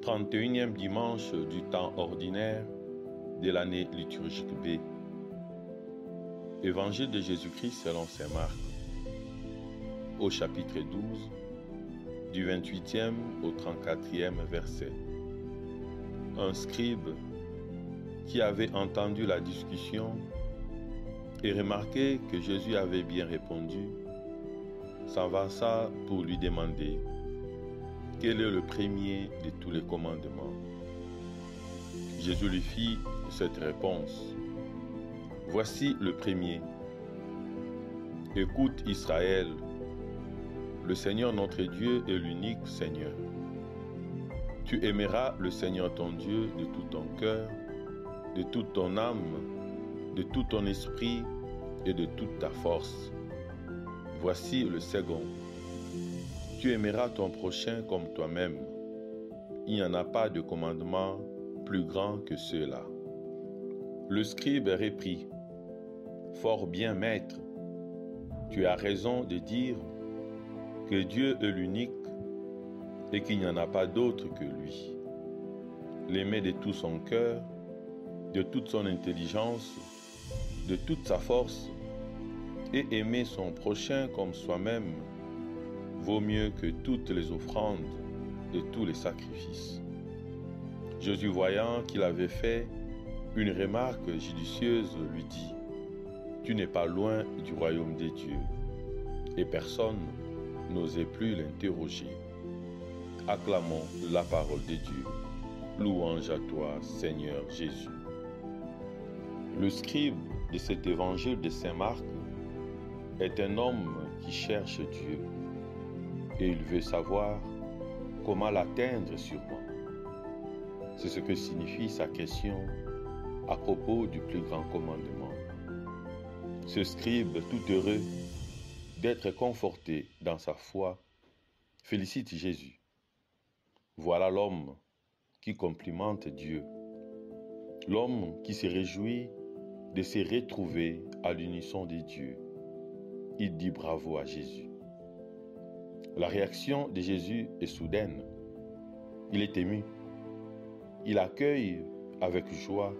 31e dimanche du temps ordinaire de l'année liturgique B. Évangile de Jésus-Christ selon saint Marc, au chapitre 12, du 28e au 34e verset. Un scribe qui avait entendu la discussion et remarqué que Jésus avait bien répondu, s'avança pour lui demander quel est le premier de tous les commandements. Jésus lui fit cette réponse. Voici le premier. Écoute Israël, le Seigneur notre Dieu est l'unique Seigneur. Tu aimeras le Seigneur ton Dieu de tout ton cœur, de toute ton âme, de tout ton esprit et de toute ta force. Voici le second. Tu aimeras ton prochain comme toi-même. Il n'y en a pas de commandement plus grand que ceux-là. Le scribe réprit. Fort bien, maître. Tu as raison de dire que Dieu est l'unique et qu'il n'y en a pas d'autre que lui. L'aimer de tout son cœur, de toute son intelligence, de toute sa force, et aimer son prochain comme soi-même vaut mieux que toutes les offrandes et tous les sacrifices. Jésus, voyant qu'il avait fait une remarque judicieuse, lui dit « Tu n'es pas loin du royaume des dieux. » Et personne n'osait plus l'interroger. Acclamons la parole de Dieu. Louange à toi, Seigneur Jésus. Le scribe de cet évangile de saint Marc est un homme qui cherche Dieu et il veut savoir comment l'atteindre sûrement. C'est ce que signifie sa question à propos du plus grand commandement. Ce scribe, tout heureux d'être conforté dans sa foi, félicite Jésus. Voilà l'homme qui complimente Dieu, l'homme qui se réjouit de se retrouver à l'unisson des dieux. Il dit bravo à Jésus. La réaction de Jésus est soudaine. Il est ému. Il accueille avec joie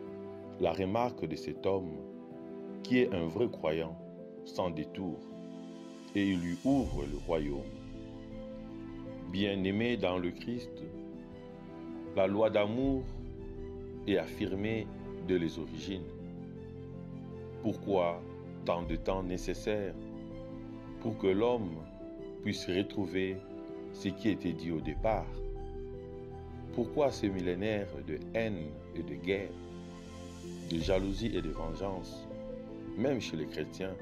la remarque de cet homme qui est un vrai croyant sans détour et il lui ouvre le royaume. Bien-aimé dans le Christ, la loi d'amour est affirmée dès les origines. Pourquoi tant de temps nécessaire pour que l'homme puisse retrouver ce qui était dit au départ? Pourquoi ces millénaires de haine et de guerre, de jalousie et de vengeance, même chez les chrétiens,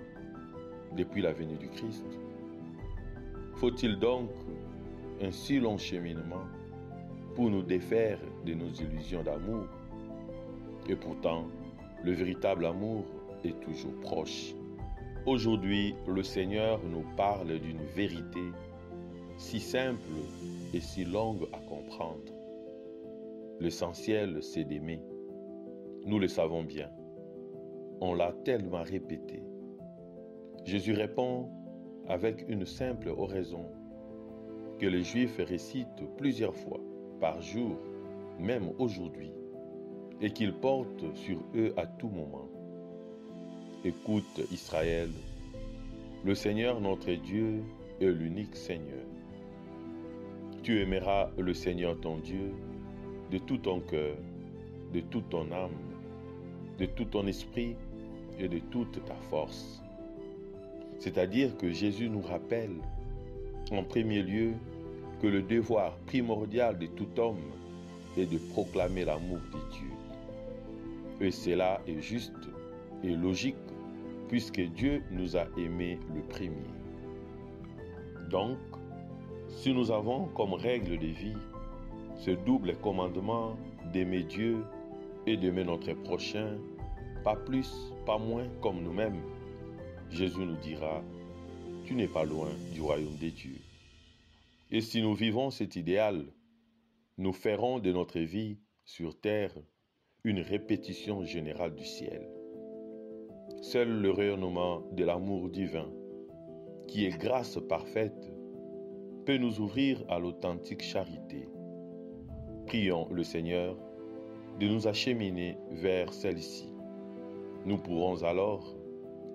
depuis la venue du Christ? Faut-il donc un si long cheminement pour nous défaire de nos illusions d'amour? Et pourtant, le véritable amour est toujours proche. Aujourd'hui, le Seigneur nous parle d'une vérité si simple et si longue à comprendre. L'essentiel, c'est d'aimer. Nous le savons bien. On l'a tellement répété. Jésus répond avec une simple oraison que les Juifs récitent plusieurs fois par jour, même aujourd'hui, et qu'ils portent sur eux à tout moment. Écoute Israël, le Seigneur notre Dieu est l'unique Seigneur. Tu aimeras le Seigneur ton Dieu de tout ton cœur, de toute ton âme, de tout ton esprit et de toute ta force. C'est-à-dire que Jésus nous rappelle en premier lieu que le devoir primordial de tout homme est de proclamer l'amour de Dieu. Et cela est juste et logique puisque Dieu nous a aimés le premier. Donc, si nous avons comme règle de vie ce double commandement d'aimer Dieu et d'aimer notre prochain, pas plus, pas moins comme nous-mêmes, Jésus nous dira, tu n'es pas loin du royaume des dieux. Et si nous vivons cet idéal, nous ferons de notre vie sur terre une répétition générale du ciel. Seul le rayonnement de l'amour divin, qui est grâce parfaite, peut nous ouvrir à l'authentique charité. Prions le Seigneur de nous acheminer vers celle-ci. Nous pourrons alors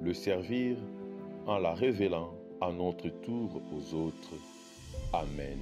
le servir en la révélant à notre tour aux autres. Amen.